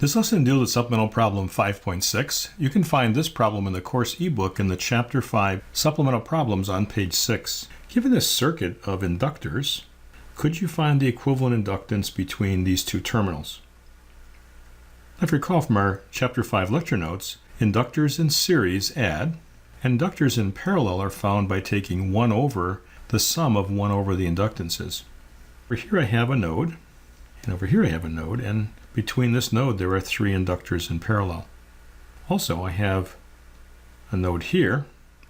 This lesson deals with Supplemental Problem 5.6. You can find this problem in the course ebook in the Chapter 5 Supplemental Problems on page 6. Given this circuit of inductors, could you find the equivalent inductance between these two terminals? If you recall from our Chapter 5 lecture notes, inductors in series add, and inductors in parallel are found by taking 1 over the sum of 1 over the inductances. Over here I have a node, and over here I have a node, and between this node there are 3 inductors in parallel. Also, I have a node here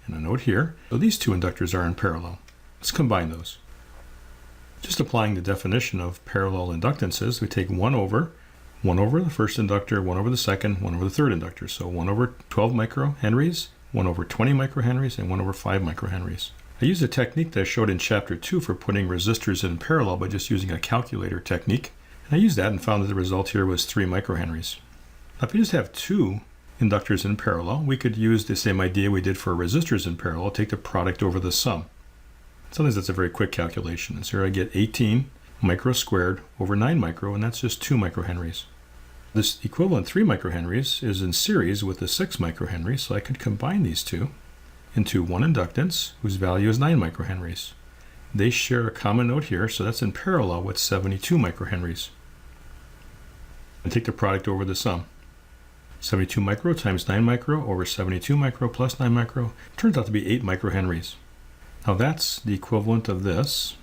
and a node here, so these 2 inductors are in parallel. Let's combine those. Just applying the definition of parallel inductances, we take 1 over the first inductor, 1 over the second, 1 over the third inductor. So 1 over 12 microhenries, 1 over 20 microhenries, and 1 over 5 microhenries. I used a technique that I showed in Chapter 2 for putting resistors in parallel by just using a calculator technique. And I used that and found that the result here was 3 microhenries. Now if you just have 2 inductors in parallel, we could use the same idea we did for resistors in parallel, take the product over the sum. Sometimes that's a very quick calculation. And so here I get 18 micro squared over 9 micro, and that's just 2 microhenries. This equivalent 3 microhenries is in series with the 6 microhenries, so I could combine these two into one inductance whose value is 9 microhenries. They share a common node here, so that's in parallel with 72 microhenries. And take the product over the sum. 72 micro times 9 micro over 72 micro plus 9 micro turns out to be 8 microhenries. Now that's the equivalent of this,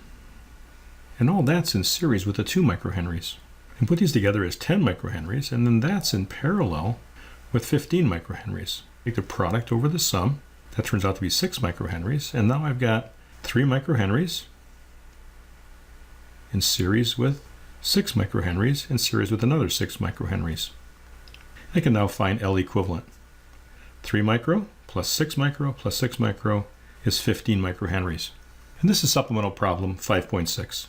and all that's in series with the 2 microhenries. And put these together as 10 microhenries, and then that's in parallel with 15 microhenries. Take the product over the sum, that turns out to be 6 microhenries, and now I've got 3 microhenries in series with 6 microhenries in series with another 6 microhenries. I can now find L equivalent. 3 micro plus 6 micro plus 6 micro is 15 microhenries. And this is Supplemental Problem 5.6.